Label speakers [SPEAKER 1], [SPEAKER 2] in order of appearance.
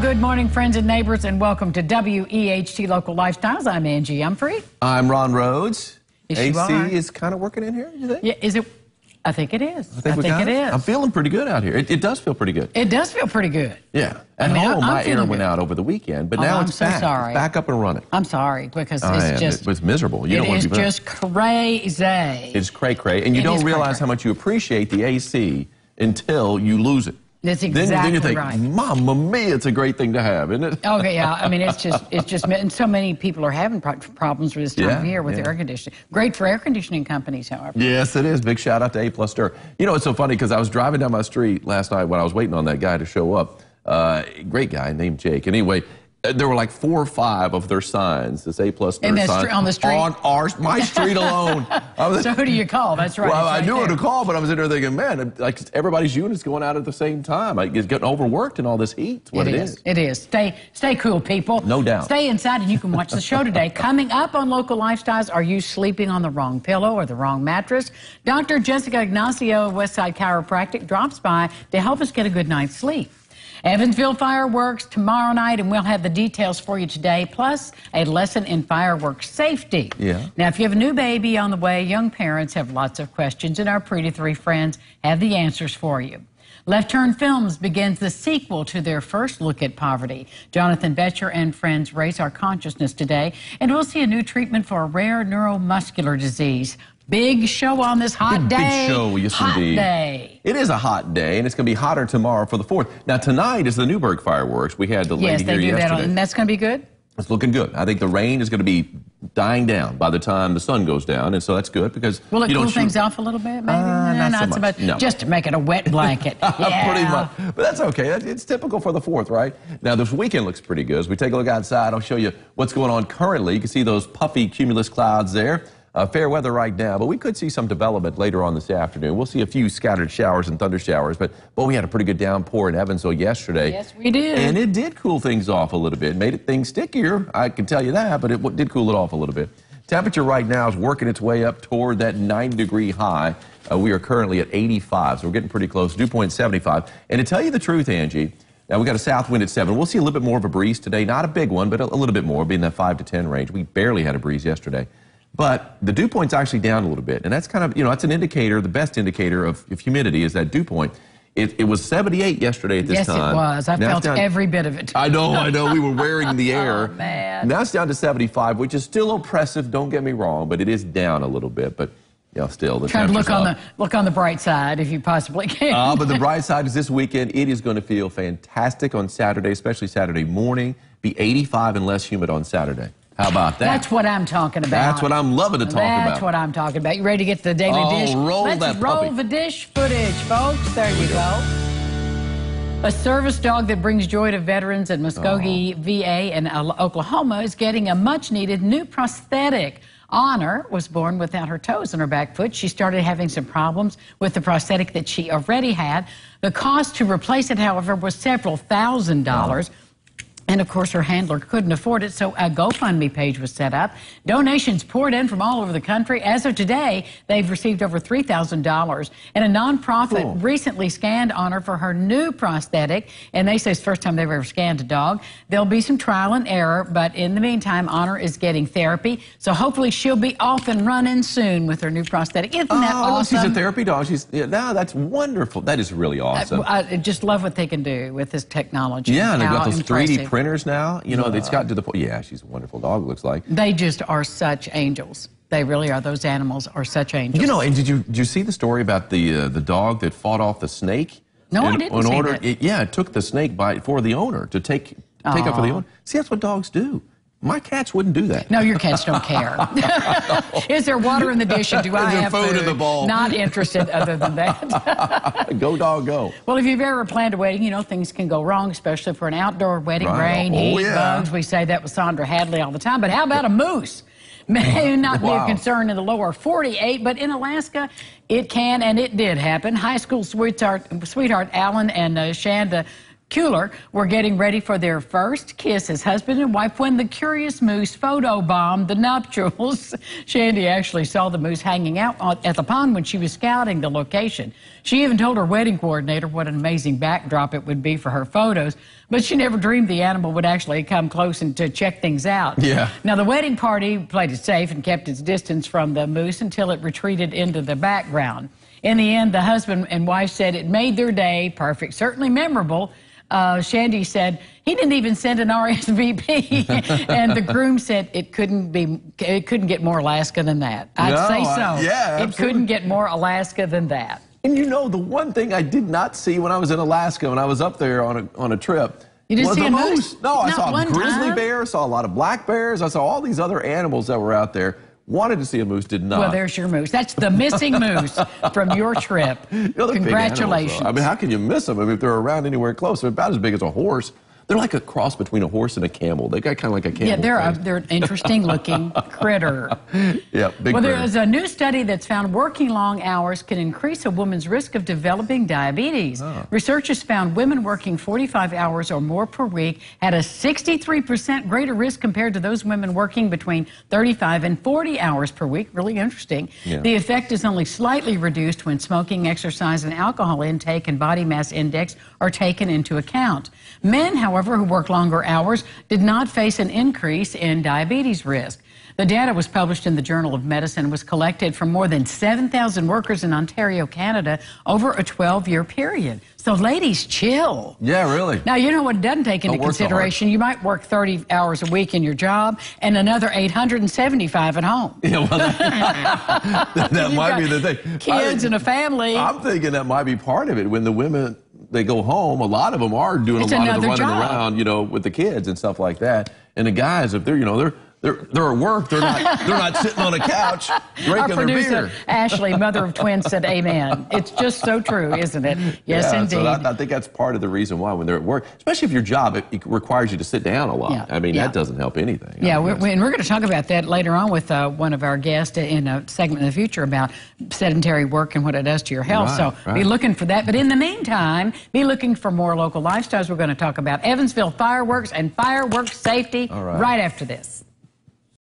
[SPEAKER 1] good morning, friends and neighbors, and welcome to WEHT Local Lifestyles. I'm Angie Humphrey.
[SPEAKER 2] I'm Ron Rhodes.
[SPEAKER 1] Yes,
[SPEAKER 2] AC is kind of working in here, you think?
[SPEAKER 1] Yeah, is it? I think it is.
[SPEAKER 2] I think it is. I'm feeling pretty good out here. It does feel pretty good.
[SPEAKER 1] It does feel pretty good.
[SPEAKER 2] Yeah. At home, my air went out over the weekend, but now it's back.
[SPEAKER 1] I'm so sorry.
[SPEAKER 2] It's back up and running.
[SPEAKER 1] I'm sorry, because it's
[SPEAKER 2] it's miserable. You don't want to be
[SPEAKER 1] just crazy.
[SPEAKER 2] It's cray-cray, and you don't realize how much you appreciate the AC until you lose it.
[SPEAKER 1] That's exactly
[SPEAKER 2] then you think,
[SPEAKER 1] right.
[SPEAKER 2] Mamma mia, it's a great thing to have, isn't it?
[SPEAKER 1] Okay, yeah. I mean, it's just, and so many people are having problems with this time of year with air conditioning. Great for air conditioning companies, however.
[SPEAKER 2] Yes, it is. Big shout out to A+ Stir. You know, it's so funny because I was driving down my street last night when I was waiting on that guy to show up. Great guy named Jake. Anyway, there were like 4 or 5 of their signs, this A+ Stir signs,
[SPEAKER 1] on the street?
[SPEAKER 2] On my street alone.
[SPEAKER 1] So who do you call? That's right.
[SPEAKER 2] Well,
[SPEAKER 1] right
[SPEAKER 2] I knew
[SPEAKER 1] there.
[SPEAKER 2] who to call, but I was in there thinking, man, like everybody's unit's going out at the same time. Like, it's getting overworked in all this heat. It's what it is.
[SPEAKER 1] It is. Stay cool, people.
[SPEAKER 2] No doubt.
[SPEAKER 1] Stay inside and you can watch the show today. Coming up on Local Lifestyles, are you sleeping on the wrong pillow or the wrong mattress? Dr. Jessica Ignacio of Westside Chiropractic drops by to help us get a good night's sleep. Evansville fireworks tomorrow night, and we'll have the details for you today, plus a lesson in fireworks safety.
[SPEAKER 2] Yeah.
[SPEAKER 1] Now, if you have a new baby on the way, young parents have lots of questions, and our Pretty Three friends have the answers for you. Left Turn Films begins the sequel to their first look at poverty. Jonathan Betcher and friends raise our consciousness today, and we'll see a new treatment for a rare neuromuscular disease. Big show on this hot day.
[SPEAKER 2] Big show, yes indeed.
[SPEAKER 1] Hot day.
[SPEAKER 2] It is a hot day, and it's going to be hotter tomorrow for the 4th. Now, tonight is the Newburgh fireworks. We had the lady here yesterday.
[SPEAKER 1] And that's going to be good?
[SPEAKER 2] It's looking good. I think the rain is going to be dying down by the time the sun goes down, and so that's good because
[SPEAKER 1] will it cool things off a little bit, maybe?
[SPEAKER 2] Not so much. No.
[SPEAKER 1] Just to make it a wet blanket. Yeah.
[SPEAKER 2] Pretty much. But that's okay. It's typical for the 4th, right? Now, this weekend looks pretty good. As we take a look outside, I'll show you what's going on currently. You can see those puffy cumulus clouds there. Fair weather right now, but we could see some development later on this afternoon. We'll see a few scattered showers and thunder showers, but we had a pretty good downpour in Evansville yesterday.
[SPEAKER 1] Yes, we did.
[SPEAKER 2] And it did cool things off a little bit. Made things stickier, I can tell you that, but it did cool it off a little bit. Temperature right now is working its way up toward that 90-degree high. We are currently at 85, so we're getting pretty close. Dew point 75. And to tell you the truth, Angie, now we got a south wind at 7. We'll see a little bit more of a breeze today. Not a big one, but a little bit more, being that 5 to 10 range. We barely had a breeze yesterday. But the dew point's actually down a little bit, and that's kind of, that's an indicator, the best indicator of humidity is that dew point. It was 78 yesterday at this time.
[SPEAKER 1] Yes, it was. I felt every bit of it.
[SPEAKER 2] I know. We were wearing the air.
[SPEAKER 1] Oh, man.
[SPEAKER 2] Now it's down to 75, which is still oppressive, don't get me wrong, but it is down a little bit. But, still, the
[SPEAKER 1] try to look on the bright side if you possibly can.
[SPEAKER 2] But the bright side is this weekend, it is going to feel fantastic on Saturday, especially Saturday morning. Be 85 and less humid on Saturday. How about that?
[SPEAKER 1] That's what I'm talking about.
[SPEAKER 2] That's what I'm loving to talk about.
[SPEAKER 1] That's what I'm talking about. You ready to get to the daily dish? Let's roll the dish footage, folks. There you go. A service dog that brings joy to veterans at Muskogee VA in Oklahoma is getting a much-needed new prosthetic. Honor was born without her toes on her back foot. She started having some problems with the prosthetic that she already had. The cost to replace it, however, was several $1,000s. And, of course, her handler couldn't afford it, so a GoFundMe page was set up. Donations poured in from all over the country. As of today, they've received over $3,000. And a nonprofit recently scanned Honor for her new prosthetic, and they say it's the first time they've ever scanned a dog. There'll be some trial and error, but in the meantime, Honor is getting therapy, so hopefully she'll be off and running soon with her new prosthetic. Isn't that awesome?
[SPEAKER 2] She's a therapy dog. That's wonderful. That is really awesome.
[SPEAKER 1] I just love what they can do with this technology.
[SPEAKER 2] Yeah, and they've got those 3D printers now. It's got to the point. Yeah, she's a wonderful dog, looks like.
[SPEAKER 1] They just are such angels. They really are. Those animals are such angels.
[SPEAKER 2] And did you see the story about the dog that fought off the snake?
[SPEAKER 1] No, I didn't see that.
[SPEAKER 2] It took the snake bite for the owner to take up for the owner. See, that's what dogs do. My cats wouldn't do that.
[SPEAKER 1] No, your cats don't care. Is there water in the dish and do I have food
[SPEAKER 2] in the bowl?
[SPEAKER 1] Not interested other than that.
[SPEAKER 2] Go, dog, go.
[SPEAKER 1] Well, if you've ever planned a wedding, things can go wrong, especially for an outdoor wedding. Rain, heat, bugs. We say that with Sandra Hadley all the time. But how about a moose? May not be a concern in the lower 48, but in Alaska, it can, and it did happen. High school sweetheart Alan and Shanda Kuhler were getting ready for their first kiss as husband and wife when the curious moose photobombed the nuptials. Shandy actually saw the moose hanging out at the pond when she was scouting the location. She even told her wedding coordinator what an amazing backdrop it would be for her photos, but she never dreamed the animal would actually come close and to check things out.
[SPEAKER 2] Yeah.
[SPEAKER 1] Now, the wedding party played it safe and kept its distance from the moose until it retreated into the background. In the end, the husband and wife said it made their day perfect, certainly memorable. Shandy said he didn't even send an RSVP, and the groom said it couldn't get more Alaska than that. I'd say so.
[SPEAKER 2] Yeah, absolutely.
[SPEAKER 1] It couldn't get more Alaska than that.
[SPEAKER 2] And you know, the one thing I did not see when I was in Alaska, when I was up there on a trip,
[SPEAKER 1] you didn't see a moose?
[SPEAKER 2] No, I saw a grizzly bear, saw a lot of black bears, I saw all these other animals that were out there. Wanted to see a moose, did not.
[SPEAKER 1] Well, there's your moose. That's the missing moose from your trip.
[SPEAKER 2] You know,
[SPEAKER 1] congratulations.
[SPEAKER 2] Animals, I mean, how can you miss them? I mean, if they're around anywhere close, they're about as big as a horse. They're like a cross between a horse and a camel. They got kind of like a camel.
[SPEAKER 1] Yeah, they're an interesting looking critter.
[SPEAKER 2] Yeah, big
[SPEAKER 1] Well,
[SPEAKER 2] bear.
[SPEAKER 1] there is a new study that's found working long hours can increase a woman's risk of developing diabetes.
[SPEAKER 2] Oh.
[SPEAKER 1] Researchers found women working 45 hours or more per week had a 63% greater risk compared to those women working between 35 and 40 hours per week. Really interesting.
[SPEAKER 2] Yeah.
[SPEAKER 1] The effect is only slightly reduced when smoking, exercise, and alcohol intake and body mass index are taken into account. Men, however, who work longer hours did not face an increase in diabetes risk. The data was published in the Journal of Medicine and was collected from more than 7,000 workers in Ontario, Canada, over a 12-year period. So, ladies, chill.
[SPEAKER 2] Yeah, really.
[SPEAKER 1] Now, you know what it doesn't take into consideration? You might work 30 hours a week in your job and another 875 at home.
[SPEAKER 2] Yeah, well, that might be the thing.
[SPEAKER 1] Kids and a family.
[SPEAKER 2] I'm thinking that might be part of it. When the women, they go home, a lot of them are doing a lot of the running around, you know, with the kids and stuff like that. And the guys, if they're, you know, they're at work. They're not sitting on a couch drinking their beer.
[SPEAKER 1] Ashley, mother of twins, said amen. It's just so true, isn't it? Yes,
[SPEAKER 2] yeah,
[SPEAKER 1] indeed.
[SPEAKER 2] So I think that's part of the reason why when they're at work, especially if your job it requires you to sit down a lot.
[SPEAKER 1] Yeah.
[SPEAKER 2] I mean, that doesn't help anything.
[SPEAKER 1] Yeah, we're going to talk about that later on with one of our guests in a segment in the future about sedentary work and what it does to your health. So be looking for that. But in the meantime, be looking for more local lifestyles. We're going to talk about Evansville fireworks and fireworks safety right after this.